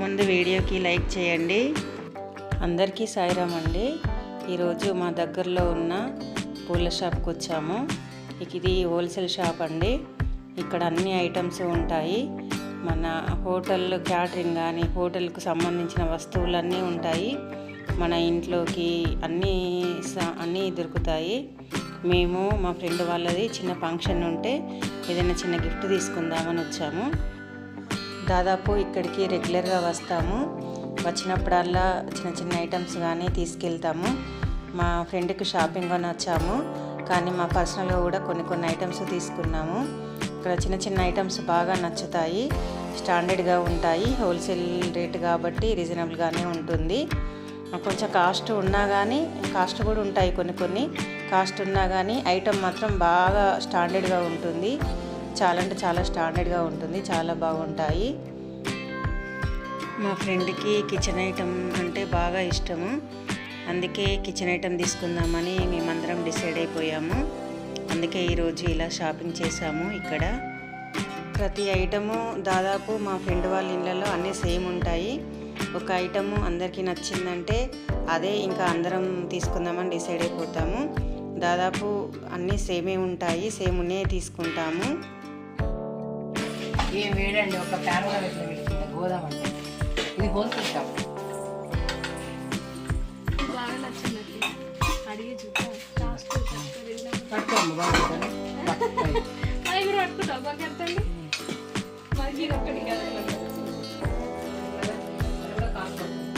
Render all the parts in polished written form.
ముందు వీడియోకి లైక్ చేయండి. అందరికీ సాయిరామ్ అండి. ఈరోజు మా దగ్గరలో ఉన్న పూల షాప్కి వచ్చాము. ఇది హోల్సేల్ షాప్ అండి. ఇక్కడ అన్ని ఐటమ్స్ ఉంటాయి. మన హోటల్ క్యాటరింగ్ కానీ హోటల్కు సంబంధించిన వస్తువులన్నీ ఉంటాయి. మన ఇంట్లోకి అన్నీ దొరుకుతాయి. మేము మా ఫ్రెండ్ వాళ్ళది చిన్న ఫంక్షన్ ఉంటే ఏదైనా చిన్న గిఫ్ట్ తీసుకుందామని వచ్చాము. దాదాపు ఇక్కడికి రెగ్యులర్గా వస్తాము. వచ్చినప్పుడల్లా చిన్న చిన్న ఐటమ్స్ కానీ తీసుకెళ్తాము. మా ఫ్రెండ్కి షాపింగ్ అని వచ్చాము, కానీ మా పర్సనల్గా కూడా కొన్ని ఐటమ్స్ తీసుకున్నాము. ఇక్కడ చిన్న చిన్న ఐటమ్స్ బాగా నచ్చుతాయి, స్టాండర్డ్గా ఉంటాయి. హోల్సేల్ రేట్ కాబట్టి రీజనబుల్గానే ఉంటుంది. కొంచెం కాస్ట్ ఉన్నా కానీ కాస్ట్ కూడా ఉంటాయి, కొన్ని కాస్ట్ ఉన్నా కానీ ఐటమ్ మాత్రం బాగా స్టాండర్డ్గా ఉంటుంది. చాలా అంటే చాలా స్టాండర్డ్గా ఉంటుంది, చాలా బాగుంటాయి. మా ఫ్రెండ్కి కిచెన్ ఐటమ్ అంటే బాగా ఇష్టము. అందుకే కిచెన్ ఐటమ్ తీసుకుందామని మేమందరం డిసైడ్ అయిపోయాము. అందుకే ఈరోజు ఇలా షాపింగ్ చేసాము. ఇక్కడ ప్రతి ఐటము దాదాపు మా ఫ్రెండ్ వాళ్ళ ఇళ్ళలో అన్నీ సేమ్ ఉంటాయి. ఒక ఐటము అందరికీ నచ్చిందంటే అదే ఇంకా అందరం తీసుకుందామని డిసైడ్ అయిపోతాము. దాదాపు అన్నీ సేమే ఉంటాయి, సేమ్ ఉన్నే తీసుకుంటాము. ఏం వేడండి, ఒక ప్యారల గోదాం అంటే ఇది హోల్సేల్ షాప్. బాగా నచ్చిందండి, అడిగి చూద్దాం. పట్టుకోండి, బాగుంటుంది. అవి కూడా పట్టుకుంటాం, బాగా కడతండి. మనకి ఇది ఒక్కటి కదా.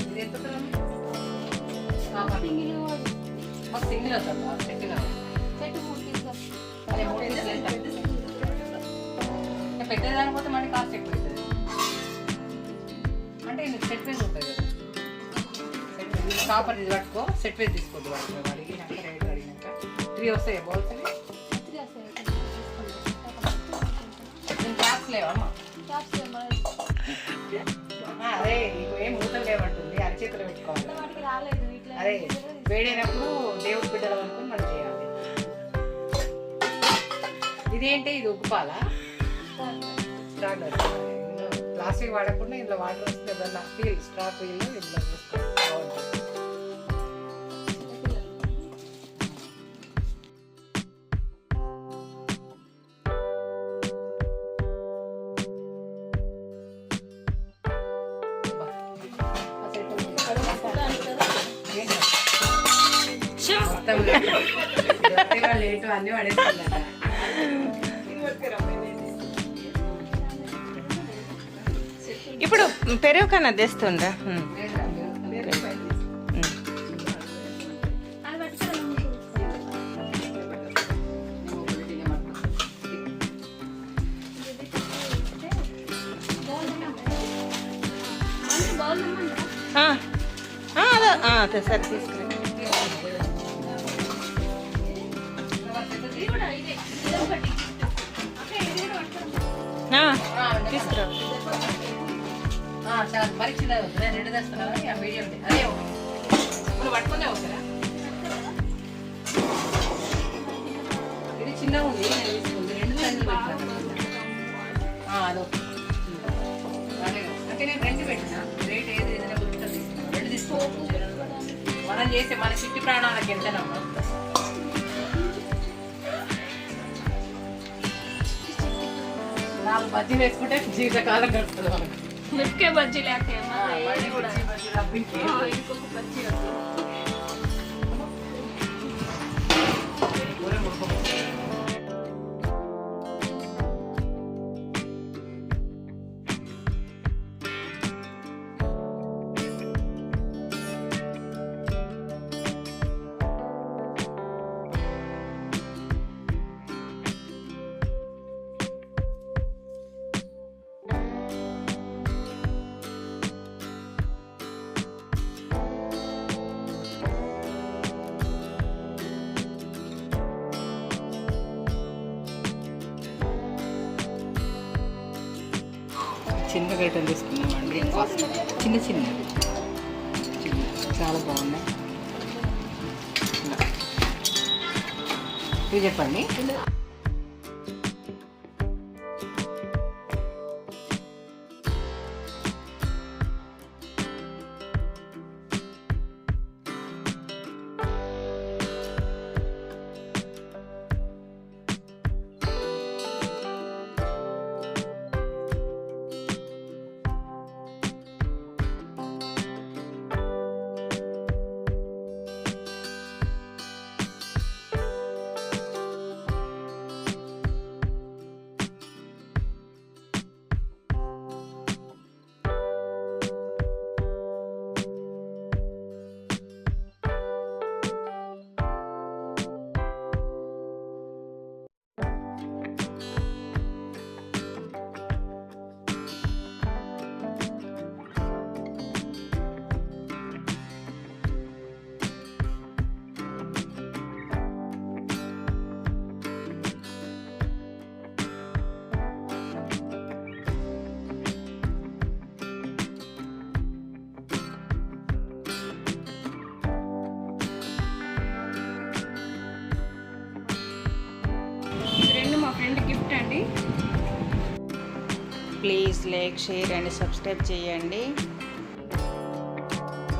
ఇది ఎంత సింగిల్ వస్తుందా? సెట్ కావాలి, సెట్ 3 తీసుకో. పెద్దదాని పోతే మళ్ళీ కాస్ట్ ఎక్కువ అవుతుంది. అంటే సెట్ వేజ్ ఉంటుంది కదా, సెట్ వేజ్ కాపర్ ఇది పట్టుకో, సెట్ వేజ్ తీసుకోవద్దు. వాటికి అడిగినాక రేట్ అడిగినాక 3 వస్తాయి. బాల్స్ అవి 3 వస్తాయి. నేను క్యాప్స్ లేవమ్మా? అదే నీకు ఏం మూతలు లేవంటుంది, అరచేతులు పెట్టుకోవాలి. అదే వేడైనప్పుడు దేవుడి బిడ్డలు అనుకుని మనం చేయాలి. ఇదేంటి, ఇది ఉప్పుపాలా? ప్లాస్టిక్ వాడకుండా ఇందులో వాటర్ వస్తే ఏదన్నా ఫీల్ స్ట్రా ఫీల్ ఇందులో బాగుంటుంది. లేటు అన్నీ పడేస్తుందట. ఇప్పుడు పెరుగు కన్నా తెస్తుందా? అదే సరే తీసుకురా. తీసుకురా. పరీక్ష రెండు తెస్తున్నా మీడియం. అదే ఇప్పుడు పట్టుకునే వస్తారా? ఇది చిన్నగా ఉంది, నేను తీసుకుంది. 2 సైజులు పెట్టాను. అదో అంటే నేను 2 పెట్టినా. రేట్ ఏది ఏదైనా గుర్తు తీసుకున్నాను. 2 తీసుకోవచ్చు. మనం చేసే మన చిట్టి ప్రాణాలకు ఎంతనమ్మా. నాలుగు బజ్జీలు వేసుకుంటే జీవితకాలం గడుపుతుంది మనకు. మిరపకాయ బజ్జీ లేక ఇంకొక బజ్జీ చిన్న గరిటెలు తీసుకున్నామండి. చిన్న చాలా బాగున్నాయి. ఇవి చెప్పండి. ఫ్రెండ్ గిఫ్ట్ అండి. Please like, share and subscribe చేయండి.